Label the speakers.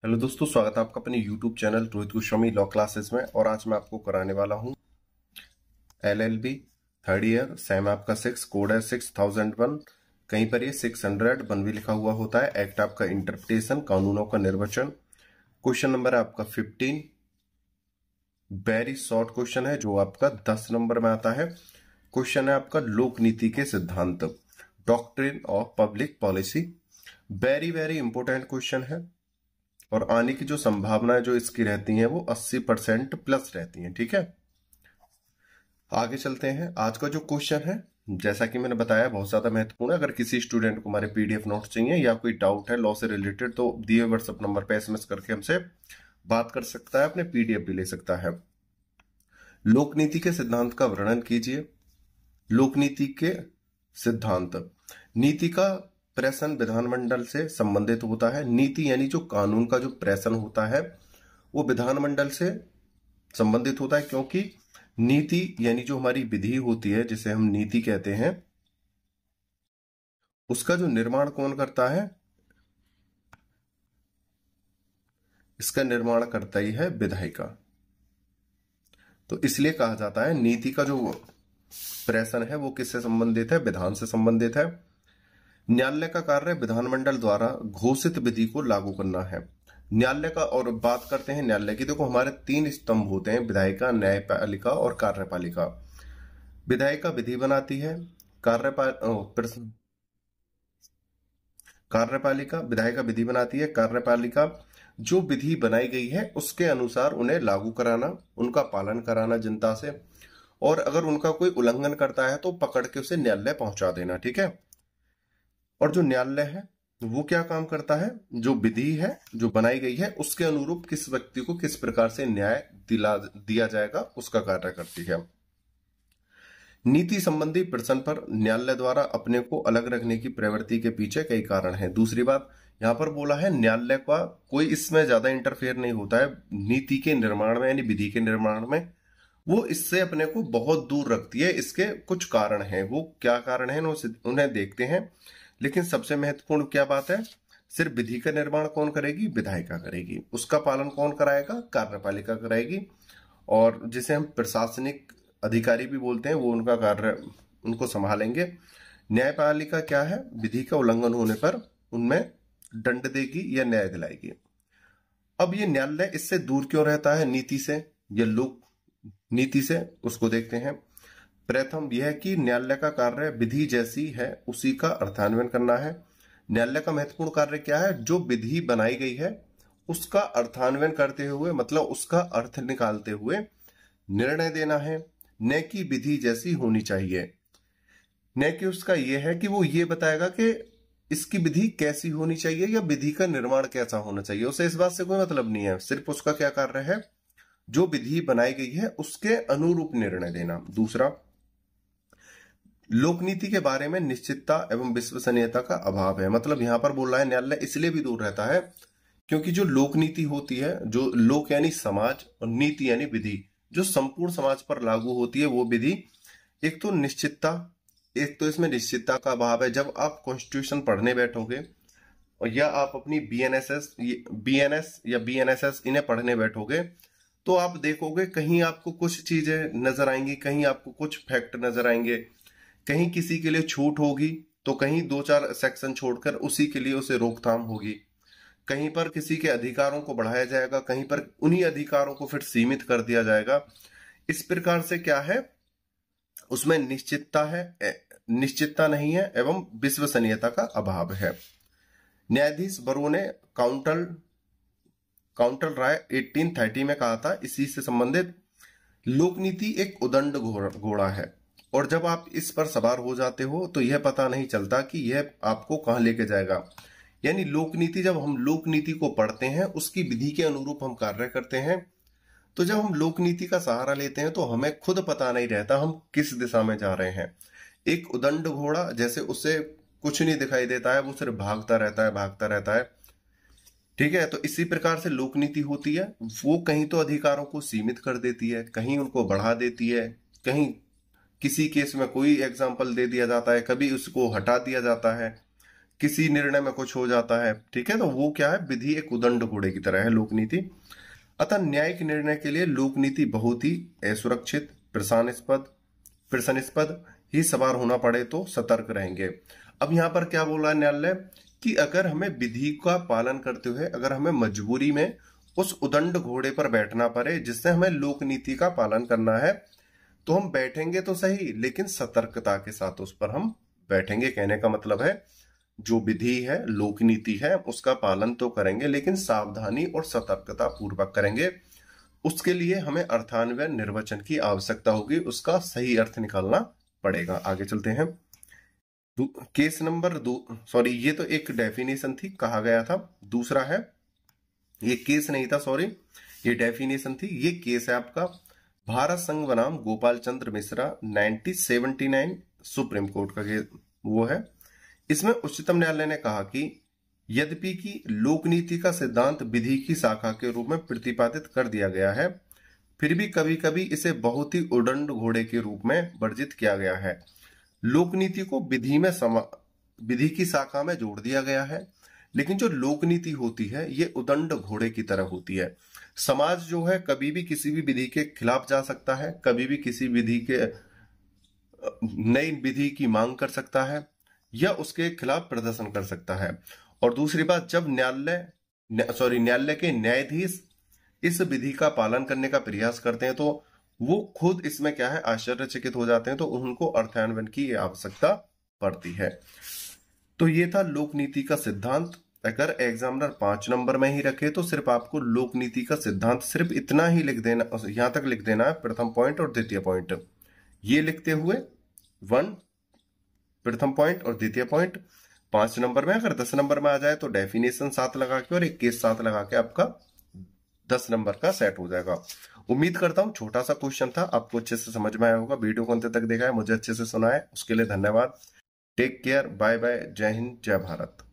Speaker 1: Hello दोस्तों, स्वागत है आपका अपने YouTube channel Rohit Goswami law classes में। और आज मैं आपको कराने वाला हूं LLB थर्ड ईयर, सेम आपका 6, कोड है 6001। कहीं पर ये 601 भी लिखा हुआ होता है। एक्ट आपका इंटरप्रिटेशन, कानूनों का निर्वचन। क्वेश्चन नंबर है आपका 15। वेरी शॉर्ट क्वेश्चन है जो आपका 10 नंबर में आता है। क्वेश्चन है आपका लोक नीति के सिद्धांत, doctrine of public policy. Very very important question है और आने की जो संभावनाएं जो इसकी रहती हैं वो 80% प्लस रहती हैं। ठीक है, आगे चलते हैं। आज का जो क्वेश्चन है, जैसा कि मैंने बताया, बहुत ज्यादा महत्वपूर्ण है। अगर किसी स्टूडेंट को हमारे पीडीएफ नोट्स चाहिए या कोई डाउट है लॉ से रिलेटेड, तो दिए व्हाट्सएप नंबर पे एसएमएस करके हमसे बात कर सकता है, अपने पीडीएफ भी ले सकता है। लोकनीति के सिद्धांत का वर्णन कीजिए। लोकनीति के सिद्धांत, नीति का प्रेषण विधानमंडल से संबंधित होता है। नीति यानी जो कानून का जो प्रेषण होता है वो विधानमंडल से संबंधित होता है, क्योंकि नीति यानी जो हमारी विधि होती है, जिसे हम नीति कहते हैं, उसका जो निर्माण कौन करता है? इसका निर्माण करता ही है विधायिका। तो इसलिए कहा जाता है नीति का जो प्रेषण है वो किससे संबंधित है? विधान से संबंधित है। न्यायालय का कार्य विधानमंडल द्वारा घोषित विधि को लागू करना है। न्यायालय का, और बात करते हैं न्यायालय की। देखो, हमारे 3 स्तंभ होते हैं, विधायिका, न्यायपालिका और कार्यपालिका। विधायिका विधि बनाती है, कार्यपालिका, विधायिका विधि बनाती है, कार्यपालिका जो विधि बनाई गई है उसके अनुसार उन्हें लागू कराना, उनका पालन कराना जनता से, और अगर उनका कोई उल्लंघन करता है तो पकड़ के उसे न्यायालय पहुंचा देना। ठीक है, और जो न्यायालय है वो क्या काम करता है? जो विधि है जो बनाई गई है उसके अनुरूप किस व्यक्ति को किस प्रकार से न्याय दिया जाएगा उसका कार्य करती है। नीति संबंधी प्रश्न पर न्यायालय द्वारा अपने को अलग रखने की प्रवृत्ति के पीछे कई कारण हैं। दूसरी बात, यहां पर बोला है न्यायालय का कोई इसमें ज्यादा इंटरफेयर नहीं होता है नीति के निर्माण में, यानी विधि के निर्माण में। वो इससे अपने को बहुत दूर रखती है। इसके कुछ कारण हैं, वो क्या कारण है उन्हें देखते हैं। लेकिन सबसे महत्वपूर्ण क्या बात है? सिर्फ विधि का निर्माण कौन करेगी? विधायिका करेगी। उसका पालन कौन कराएगा? कार्यपालिका कराएगी। और जिसे हम प्रशासनिक अधिकारी भी बोलते हैं, वो उनका कार्य उनको संभालेंगे। न्यायपालिका क्या है? विधि का उल्लंघन होने पर उनमें दंड देगी या न्याय दिलाएगी। अब ये न्यायालय इससे दूर क्यों रहता है नीति से या लोक नीति से, उसको देखते हैं। प्रथम यह कि न्यायालय का कार्य विधि जैसी है उसी का अर्थान्वयन करना है। न्यायालय का महत्वपूर्ण कार्य क्या है? जो विधि बनाई गई है उसका अर्थान्वयन करते हुए, मतलब उसका अर्थ निकालते हुए निर्णय देना है। न कि विधि जैसी होनी चाहिए। न कि उसका यह है कि वो ये बताएगा कि इसकी विधि कैसी होनी चाहिए या विधि का निर्माण कैसा होना चाहिए, उसे इस बात से कोई मतलब नहीं है। सिर्फ उसका क्या कार्य है? जो विधि बनाई गई है उसके अनुरूप निर्णय देना। दूसरा, लोकनीति के बारे में निश्चितता एवं विश्वसनीयता का अभाव है। मतलब यहां पर बोल रहा है न्यायालय इसलिए भी दूर रहता है क्योंकि जो लोकनीति होती है, जो लोक यानी समाज और नीति यानी विधि, जो संपूर्ण समाज पर लागू होती है वो विधि, एक तो निश्चितता, एक तो इसमें निश्चितता का अभाव है। जब आप कॉन्स्टिट्यूशन पढ़ने बैठोगे और या आप अपनी बीएनएस या बीएनएसएस इन्हें पढ़ने बैठोगे तो आप देखोगे कहीं आपको कुछ चीजें नजर आएंगी, कहीं आपको कुछ फैक्ट नजर आएंगे, कहीं किसी के लिए छूट होगी तो कहीं 2-4 सेक्शन छोड़कर उसी के लिए उसे रोकथाम होगी। कहीं पर किसी के अधिकारों को बढ़ाया जाएगा, कहीं पर उन्हीं अधिकारों को फिर सीमित कर दिया जाएगा। इस प्रकार से क्या है, उसमें निश्चितता नहीं है एवं विश्वसनीयता का अभाव है। न्यायाधीश बरो ने काउंटर राय 1830 में कहा था, इसी से संबंधित, लोकनीति एक उदंड घोड़ा है और जब आप इस पर सवार हो जाते हो तो यह पता नहीं चलता कि यह आपको कहां लेके जाएगा। यानी लोकनीति, जब हम लोकनीति को पढ़ते हैं उसकी विधि के अनुरूप हम कार्य करते हैं, तो जब हम लोकनीति का सहारा लेते हैं तो हमें खुद पता नहीं रहता हम किस दिशा में जा रहे हैं। एक उदंड घोड़ा, जैसे उसे कुछ नहीं दिखाई देता है, वो सिर्फ भागता रहता है। ठीक है, तो इसी प्रकार से लोकनीति होती है। वो कहीं तो अधिकारों को सीमित कर देती है, कहीं उनको बढ़ा देती है, कहीं किसी केस में कोई एग्जाम्पल दे दिया जाता है, कभी उसको हटा दिया जाता है, किसी निर्णय में कुछ हो जाता है, ठीक है, तो वो क्या है, विधि एक उदंड घोड़े की तरह है लोक नीति। अतः न्यायिक निर्णय के लिए लोक नीति बहुत ही असुरक्षित, प्रश्नास्पद ही सवार होना पड़े तो सतर्क रहेंगे। अब यहाँ पर क्या बोल रहा है न्यायालय कि अगर हमें विधि का पालन करते हुए अगर हमें मजबूरी में उस उदंड घोड़े पर बैठना पड़े जिससे हमें लोक नीति का पालन करना है, तो हम बैठेंगे तो सही, लेकिन सतर्कता के साथ उस पर हम बैठेंगे। कहने का मतलब है जो विधि है, लोक नीति है, उसका पालन तो करेंगे लेकिन सावधानी और सतर्कता पूर्वक करेंगे। उसके लिए हमें अर्थान्वय निर्वचन की आवश्यकता होगी, उसका सही अर्थ निकालना पड़ेगा। आगे चलते हैं। केस नंबर सॉरी, ये तो एक डेफिनेशन थी, कहा गया था। दूसरा है, ये केस नहीं था, सॉरी, ये डेफिनेशन थी। ये केस है आपका भारत संघ बनाम गोपाल चंद्र मिश्रा 1979 सुप्रीम कोर्ट का केस वो है। इसमें उच्चतम न्यायालय ने कहा कि यद्यपि कि लोकनीति का सिद्धांत विधि की शाखा के रूप में प्रतिपादित कर दिया गया है, फिर भी कभी कभी इसे बहुत ही उदंड घोड़े के रूप में वर्जित किया गया है। लोकनीति को विधि की शाखा में जोड़ दिया गया है, लेकिन जो लोकनीति होती है ये उदंड घोड़े की तरह होती है। समाज जो है कभी भी किसी भी विधि के खिलाफ जा सकता है, कभी भी किसी विधि के नई विधि की मांग कर सकता है या उसके खिलाफ प्रदर्शन कर सकता है। और दूसरी बात, जब न्यायालय के न्यायाधीश इस विधि का पालन करने का प्रयास करते हैं तो वो खुद इसमें क्या है, आश्चर्यचकित हो जाते हैं, तो उनको अर्थान्वयन की आवश्यकता पड़ती है। तो ये था लोक नीति का सिद्धांत। अगर एग्जामिनर 5 नंबर में ही रखे तो सिर्फ आपको लोक नीति का सिद्धांत सिर्फ इतना ही लिख देना, यहां तक लिख देना है, प्रथम पॉइंट और द्वितीय पॉइंट। ये लिखते हुए 1 प्रथम पॉइंट और द्वितीय पॉइंट 5 नंबर में। अगर 10 नंबर में आ जाए तो डेफिनेशन साथ लगा के और एक केस साथ लगा के आपका 10 नंबर का सेट हो जाएगा। उम्मीद करता हूं छोटा सा क्वेश्चन था, आपको अच्छे से समझ में आया होगा। वीडियो को अंत तक देखा है, मुझे अच्छे से सुना है, उसके लिए धन्यवाद। टेक केयर, बाय बाय, जय हिंद, जय भारत।